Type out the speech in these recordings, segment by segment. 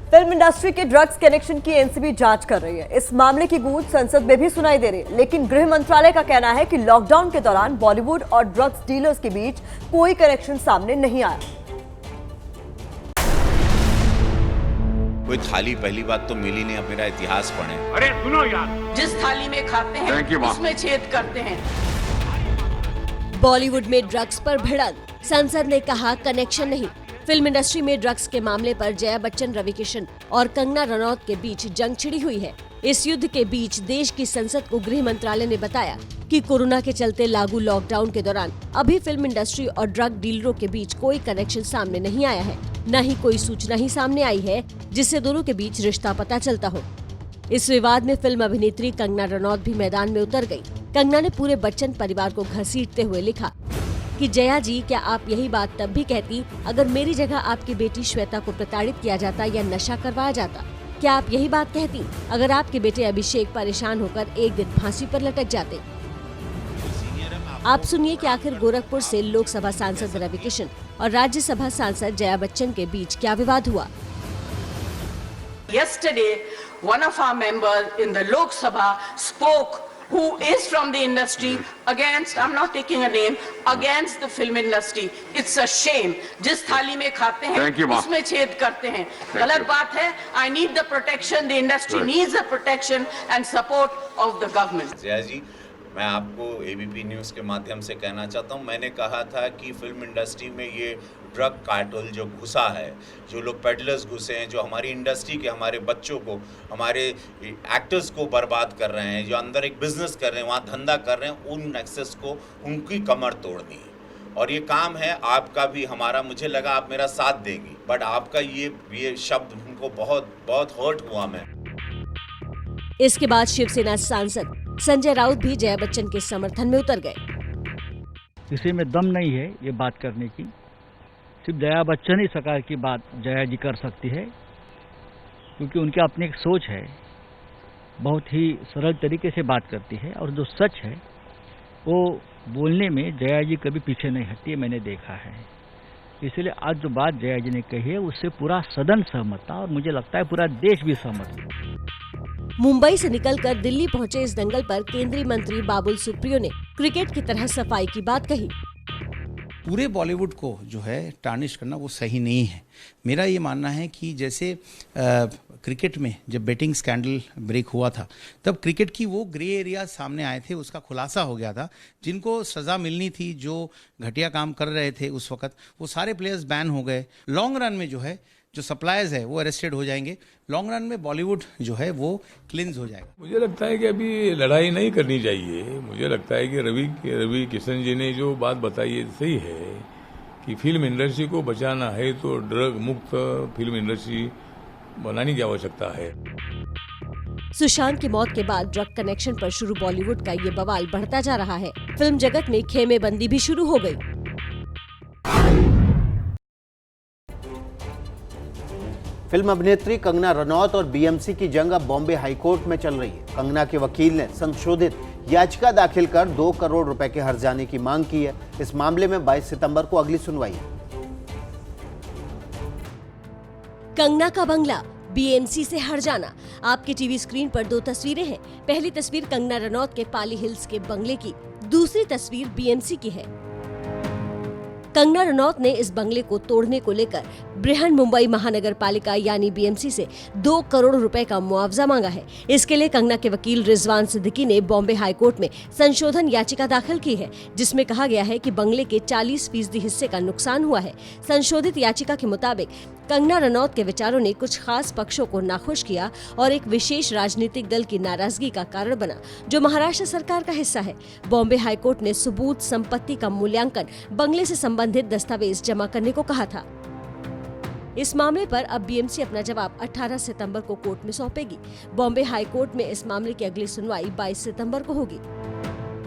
Film industry के drugs connection की NCB जांच कर रही है। इस मामले की गूंज संसद में भी सुनाई दे रही है, लेकिन गृह मंत्रालय का कहना है कि लॉकडाउन के दौरान बॉलीवुड और ड्रग्स डीलर्स के बीच कोई कनेक्शन सामने नहीं आया। कोई थाली पहली बात तो मिली नहीं, अब मेरा इतिहास पढ़े। अरे सुनो यार, जिस थाली में खाते हैं उसमें छेद करते हैं। बॉलीवुड में ड्रग्स पर भिड़ंत, संसद ने कहा कनेक्शन नहीं। फिल्म इंडस्ट्री में ड्रग्स के मामले पर जया बच्चन, रवि किशन और कंगना रनौत के बीच जंग छिड़ी हुई है। इस युद्ध के बीच देश की संसद को गृह मंत्रालय ने बताया कि कोरोना के चलते लागू लॉकडाउन के दौरान अभी फिल्म इंडस्ट्री और ड्रग डीलरों के बीच कोई कनेक्शन सामने नहीं आया है, न ही कोई सूचना ही सामने आई है जिससे दोनों के बीच रिश्ता पता चलता हो। इस विवाद में फिल्म अभिनेत्री कंगना रनौत भी मैदान में उतर गई। कंगना ने पूरे बच्चन परिवार को घसीटते हुए लिखा कि जया जी, क्या आप यही बात तब भी कहती अगर मेरी जगह आपकी बेटी श्वेता को प्रताड़ित किया जाता या नशा करवाया जाता? क्या आप यही बात कहती अगर आपके बेटे अभिषेक परेशान होकर एक दिन फांसी पर लटक जाते? आप सुनिए कि आखिर गोरखपुर से लोकसभा सांसद रवि किशन और राज्यसभा सांसद जया बच्चन के बीच क्या विवाद हुआ। Yesterday, one of our members in the Lok Sabha spoke, who is from the industry, against, I'm not taking a name, against the film industry. It's a shame. जिस थाली में खाते हैं उसमें छेद करते हैं। गलत बात है। I need the protection. The industry needs the protection and support of the government. Jaya जी, मैं आपको एबीपी न्यूज़ के माध्यम से कहना चाहता हूँ, मैंने कहा था कि फिल्म इंडस्ट्री में ये ड्रग कार्टेल जो घुसा है, जो लोग पेडलर्स घुसे हैं, जो हमारी इंडस्ट्री के हमारे बच्चों को, हमारे एक्टर्स को बर्बाद कर रहे हैं, जो अंदर एक बिजनेस कर रहे हैं, वहाँ धंधा कर रहे हैं, उन एक्सेस को, उनकी कमर तोड़नी है। और ये काम है आपका भी हमारा। मुझे लगा आप मेरा साथ देंगी, बट आपका ये शब्द उनको बहुत बहुत हर्ट हुआ मैं। इसके बाद शिवसेना सांसद संजय राउत भी जया बच्चन के समर्थन में उतर गए। किसी में दम नहीं है ये बात करने की, सिर्फ जया बच्चन ही सरकार की बात जया जी कर सकती है, क्योंकि उनकी अपनी एक सोच है, बहुत ही सरल तरीके से बात करती है और जो सच है वो बोलने में जया जी कभी पीछे नहीं हटती है, मैंने देखा है। इसलिए आज जो बात जया जी ने कही है उससे पूरा सदन सहमत था और मुझे लगता है पूरा देश भी सहमत है। मुंबई से निकलकर दिल्ली पहुंचे इस दंगल पर केंद्रीय मंत्री बाबुल सुप्रियो ने क्रिकेट की तरह सफाई की बात कही। पूरे बॉलीवुड को जो है टार्निश करना वो सही नहीं है। मेरा ये मानना है कि जैसे क्रिकेट में जब बेटिंग स्कैंडल ब्रेक हुआ था, तब क्रिकेट की वो ग्रे एरिया सामने आए थे, उसका खुलासा हो गया था। जिनको सज़ा मिलनी थी, जो घटिया काम कर रहे थे उस वक्त, वो सारे प्लेयर्स बैन हो गए। लॉन्ग रन में जो है जो सप्लायर्स है वो अरेस्टेड हो जाएंगे। लॉन्ग रन में बॉलीवुड जो है वो क्लिंज हो जाएगा। मुझे लगता है कि अभी लड़ाई नहीं करनी चाहिए। मुझे लगता है कि रवि किशन जी ने जो बात बताई है सही है कि फिल्म इंडस्ट्री को बचाना है तो ड्रग मुक्त फिल्म इंडस्ट्री बनाने की आवश्यकता है। सुशांत की मौत के बाद ड्रग कनेक्शन पर शुरू बॉलीवुड का ये बवाल बढ़ता जा रहा है। फिल्म जगत में खेमेबंदी भी शुरू हो गई। फिल्म अभिनेत्री कंगना रनौत और बीएमसी की जंग अब बॉम्बे हाईकोर्ट में चल रही है। कंगना के वकील ने संशोधित याचिका दाखिल कर 2 करोड़ रुपए के हर्जाने की मांग की है। इस मामले में 22 सितंबर को अगली सुनवाई है। कंगना का बंगला, बीएमसी से हर्जाना। आपके टीवी स्क्रीन पर 2 तस्वीरें हैं। पहली तस्वीर कंगना रनौत के पाली हिल्स के बंगले की, दूसरी तस्वीर बीएमसी की है। कंगना रनौत ने इस बंगले को तोड़ने को लेकर बृहन मुंबई महानगर पालिका यानी बीएमसी से 2 करोड़ रुपए का मुआवजा मांगा है। इसके लिए कंगना के वकील रिजवान सिद्दीकी ने बॉम्बे हाईकोर्ट में संशोधन याचिका दाखिल की है, जिसमें कहा गया है कि बंगले के 40% हिस्से का नुकसान हुआ है। संशोधित याचिका के मुताबिक कंगना रनौत के विचारों ने कुछ खास पक्षों को नाखुश किया और एक विशेष राजनीतिक दल की नाराजगी का कारण बना, जो महाराष्ट्र सरकार का हिस्सा है। बॉम्बे हाईकोर्ट ने सबूत संपत्ति का मूल्यांकन, बंगले से संबंधित दस्तावेज जमा करने को कहा था। इस मामले पर अब बीएमसी अपना जवाब 18 सितंबर को कोर्ट में सौंपेगी। बॉम्बे हाईकोर्ट में इस मामले की अगली सुनवाई 22 सितंबर को होगी।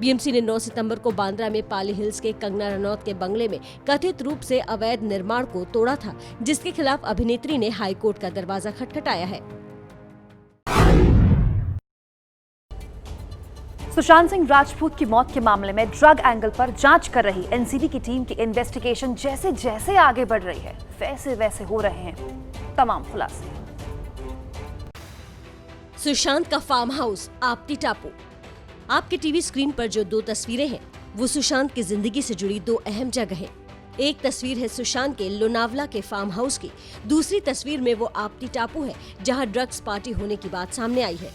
बीएमसी ने 9 सितंबर को बांद्रा में पाली हिल्स के कंगना रनौत के बंगले में कथित रूप से अवैध निर्माण को तोड़ा था, जिसके खिलाफ अभिनेत्री ने हाईकोर्ट का दरवाजा खटखटाया है। सुशांत सिंह राजपूत की मौत के मामले में ड्रग एंगल पर जांच कर रही एनसीबी की टीम की इन्वेस्टिगेशन जैसे जैसे आगे बढ़ रही है, वैसे वैसे हो रहे हैं तमाम खुलासे। सुशांत का फार्म हाउस आपटी टापू। आपके टीवी स्क्रीन पर जो दो तस्वीरें हैं वो सुशांत की जिंदगी से जुड़ी दो अहम जगह हैं। एक तस्वीर है सुशांत के लोनावला के फार्म हाउस की, दूसरी तस्वीर में वो आपटी टापू है जहां ड्रग्स पार्टी होने की बात सामने आई है।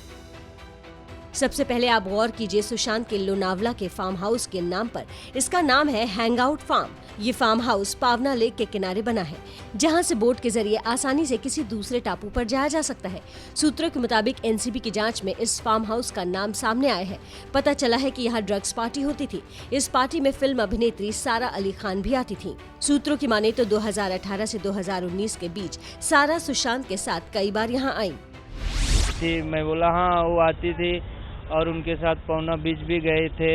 सबसे पहले आप गौर कीजिए सुशांत के लोनावला के फार्म हाउस के नाम पर। इसका नाम है हैंगआउट फार्म। ये फार्म हाउस पावना लेक के किनारे बना है जहां से बोट के जरिए आसानी से किसी दूसरे टापू पर जाया जा सकता है। सूत्रों के मुताबिक एनसीबी की जांच में इस फार्म हाउस का नाम सामने आया है। पता चला है कि यहाँ ड्रग्स पार्टी होती थी। इस पार्टी में फिल्म अभिनेत्री सारा अली खान भी आती थी। सूत्रों की माने तो 2018 से 2019 के बीच सारा सुशांत के साथ कई बार यहाँ आई। मैं बोला हाँ, वो आती थी और उनके साथ पौना बीच भी गए थे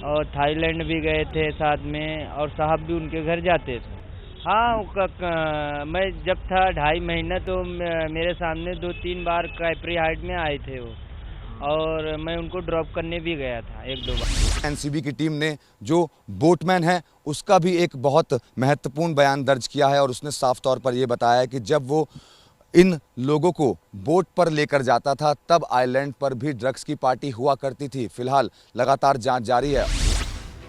और थाईलैंड भी गए थे साथ में, और साहब भी उनके घर जाते थे। हाँ, मैं जब था 2.5 महीना तो मेरे सामने 2-3 बार कैपरी हाइट में आए थे वो, और मैं उनको ड्रॉप करने भी गया था 1-2 बार। एनसीबी की टीम ने जो बोटमैन है उसका भी एक बहुत महत्वपूर्ण बयान दर्ज किया है, और उसने साफ तौर पर यह बताया है कि जब वो इन लोगों को बोट पर लेकर जाता था तब आइलैंड पर भी ड्रग्स की पार्टी हुआ करती थी। फिलहाल लगातार जांच जारी है।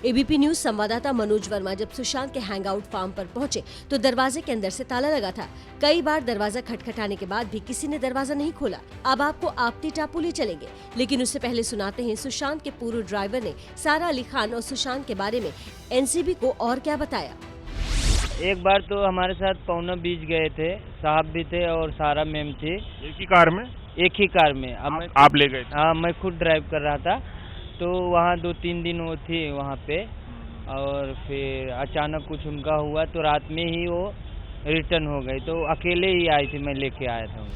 एबीपी न्यूज संवाददाता मनोज वर्मा जब सुशांत के हैंगआउट फार्म पर पहुंचे तो दरवाजे के अंदर से ताला लगा था। कई बार दरवाजा खटखटाने के बाद भी किसी ने दरवाजा नहीं खोला। अब आपको आपटी टापू ले चलेंगे, लेकिन उससे पहले सुनाते हैं सुशांत के पूर्व ड्राइवर ने सारा अली खान और सुशांत के बारे में एनसीबी को और क्या बताया। एक बार तो हमारे साथ पौना बीच गए थे, साहब भी थे और सारा मैम थी। एक ही कार में? एक ही कार में। आप ले गए? हाँ, मैं खुद ड्राइव कर रहा था। तो वहाँ 2-3 दिन वो थी वहाँ पे, और फिर अचानक कुछ उनका हुआ तो रात में ही वो रिटर्न हो गई। तो अकेले ही आई थी, मैं लेके आया था।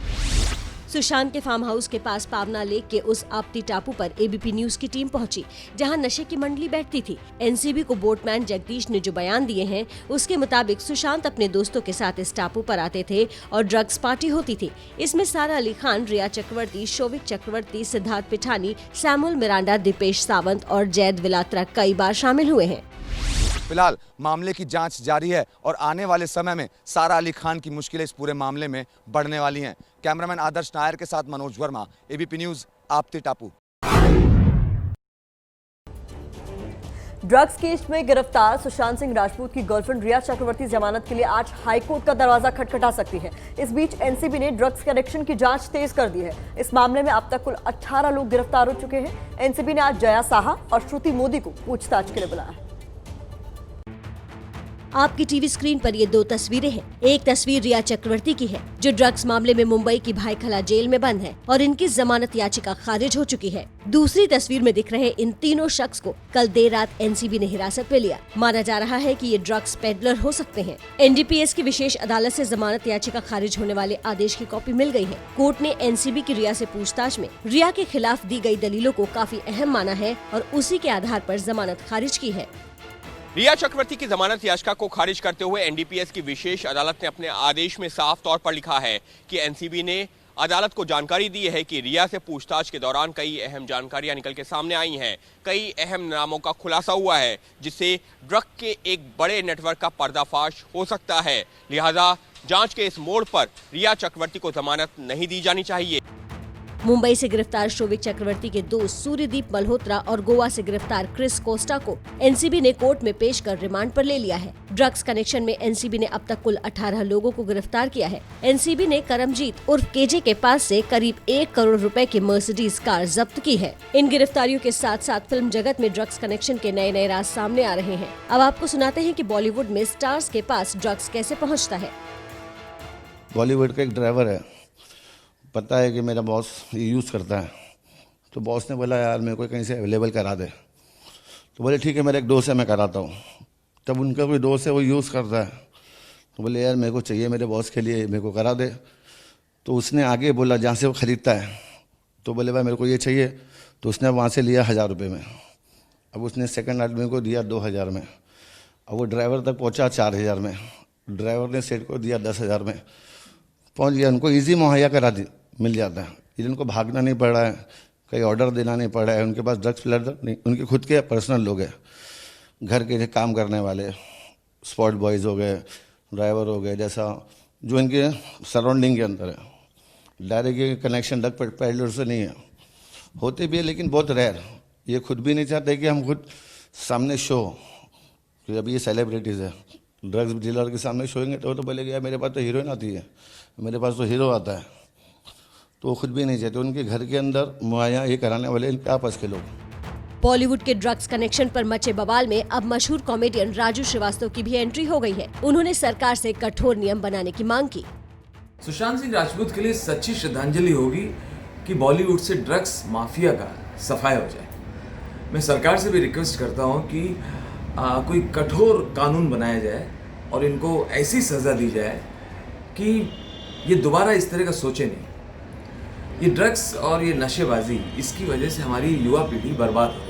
सुशांत के फार्म हाउस के पास पावना लेक के उस आपटी टापू पर एबीपी न्यूज की टीम पहुंची जहां नशे की मंडली बैठती थी। एनसीबी को बोटमैन जगदीश ने जो बयान दिए हैं उसके मुताबिक सुशांत अपने दोस्तों के साथ इस टापू पर आते थे और ड्रग्स पार्टी होती थी। इसमें सारा अली खान, रिया चक्रवर्ती, शोविक चक्रवर्ती, सिद्धार्थ पिठानी, सैमुअल मिरांडा, दीपेश सावंत और जैद विलात्रा कई बार शामिल हुए हैं। फिलहाल मामले की जांच जारी है और आने वाले समय में सारा अली खान की मुश्किलें इस पूरे मामले में बढ़ने वाली हैं। कैमरामैन आदर्श नायर के साथ मनोज वर्मा, एबीपी न्यूज, आपटी टापू। ड्रग्स केस में गिरफ्तार सुशांत सिंह राजपूत की गर्लफ्रेंड रिया चक्रवर्ती जमानत के लिए आज हाईकोर्ट का दरवाजा खटखटा सकती है। इस बीच एनसीबी ने ड्रग्स कनेक्शन की जांच तेज कर दी है। इस मामले में अब तक कुल 18 लोग गिरफ्तार हो चुके हैं। एनसीबी ने आज जया साहा और श्रुति मोदी को पूछताछ के लिए बुलाया है। आपकी टीवी स्क्रीन पर ये दो तस्वीरें हैं। एक तस्वीर रिया चक्रवर्ती की है जो ड्रग्स मामले में मुंबई की भाईखला जेल में बंद है और इनकी जमानत याचिका खारिज हो चुकी है। दूसरी तस्वीर में दिख रहे इन तीनों शख्स को कल देर रात एनसीबी ने हिरासत में लिया। माना जा रहा है कि ये ड्रग्स पेडलर हो सकते हैं। एनडीपीएस की विशेष अदालत से जमानत याचिका खारिज होने वाले आदेश की कॉपी मिल गई है। कोर्ट ने एनसीबी की रिया से पूछताछ में रिया के खिलाफ दी गई दलीलों को काफी अहम माना है और उसी के आधार पर जमानत खारिज की है। रिया चक्रवर्ती की जमानत याचिका को खारिज करते हुए एनडीपीएस की विशेष अदालत ने अपने आदेश में साफ तौर पर लिखा है कि एनसीबी ने अदालत को जानकारी दी है कि रिया से पूछताछ के दौरान कई अहम जानकारियां निकल के सामने आई हैं। कई अहम नामों का खुलासा हुआ है जिससे ड्रग के एक बड़े नेटवर्क का पर्दाफाश हो सकता है। लिहाजा जांच के इस मोड़ पर रिया चक्रवर्ती को जमानत नहीं दी जानी चाहिए। मुंबई से गिरफ्तार शोविक चक्रवर्ती के दोस्त सूर्यदीप मल्होत्रा और गोवा से गिरफ्तार क्रिस कोस्टा को एनसीबी ने कोर्ट में पेश कर रिमांड पर ले लिया है। ड्रग्स कनेक्शन में एनसीबी ने अब तक कुल 18 लोगों को गिरफ्तार किया है। एनसीबी ने करमजीत उर्फ केजे के पास से करीब 1 करोड़ रुपए की मर्सिडीज कार जब्त की है। इन गिरफ्तारियों के साथ साथ फिल्म जगत में ड्रग्स कनेक्शन के नए नए राज सामने आ रहे हैं। अब आपको सुनाते हैं कि बॉलीवुड में स्टार्स के पास ड्रग्स कैसे पहुँचता है। बॉलीवुड का एक ड्राइवर है, पता है कि मेरा बॉस यूज़ करता है, तो बॉस ने बोला यार मेरे को कहीं से अवेलेबल करा दे। तो बोले ठीक है, मेरा एक दोस्त है मैं कराता हूँ। तब उनका कोई दोस्त है वो यूज़ करता है, तो बोले यार मेरे को चाहिए मेरे बॉस के लिए, मेरे को करा दे। तो उसने आगे बोला जहाँ से वो ख़रीदता है, तो बोले भाई मेरे को ये चाहिए। तो उसने वहाँ से लिया 1000 रुपये में। अब उसने सेकंड आदमी को दिया 2000 में। अब वो ड्राइवर तक पहुँचा 4000 में। ड्राइवर ने सेठ को दिया 10,000 में। पहुँच गया, उनको ईजी मुहैया करा मिल जाता है। इनको भागना नहीं पड़ रहा है, कहीं ऑर्डर देना नहीं पड़ रहा है। उनके पास ड्रग्स प्लेयर नहीं, उनके खुद के पर्सनल लोग हैं, घर के काम करने वाले, स्पॉट बॉयज़ हो गए, ड्राइवर हो गए, जैसा जो इनके सराउंडिंग के अंदर है। डायरेक्ट ये कनेक्शन ड्रग पेडलर से नहीं है, होते भी है लेकिन बहुत रेयर। ये खुद भी नहीं चाहते कि हम खुद सामने शो, कि अभी ये सेलिब्रिटीज़ है, ड्रग्स डीलर के सामने शोएंगे तो बोलेंगे यार मेरे पास तो हीरोइन आती है, मेरे पास तो हीरो आता है, तो वो खुद भी नहीं चाहते। उनके घर के अंदर मुहैया ये कराने वाले इनके आपस के लोग। बॉलीवुड के ड्रग्स कनेक्शन पर मचे बवाल में अब मशहूर कॉमेडियन राजू श्रीवास्तव की भी एंट्री हो गई है। उन्होंने सरकार से कठोर नियम बनाने की मांग की। सुशांत सिंह राजपूत के लिए सच्ची श्रद्धांजलि होगी कि बॉलीवुड से ड्रग्स माफिया का सफाया हो जाए। मैं सरकार से भी रिक्वेस्ट करता हूं कि कोई कठोर कानून बनाया जाए और इनको ऐसी सज़ा दी जाए कि ये दोबारा इस तरह का सोचे नहीं। ये ड्रग्स और ये नशेबाजी, इसकी वजह से हमारी युवा पीढ़ी बर्बाद हो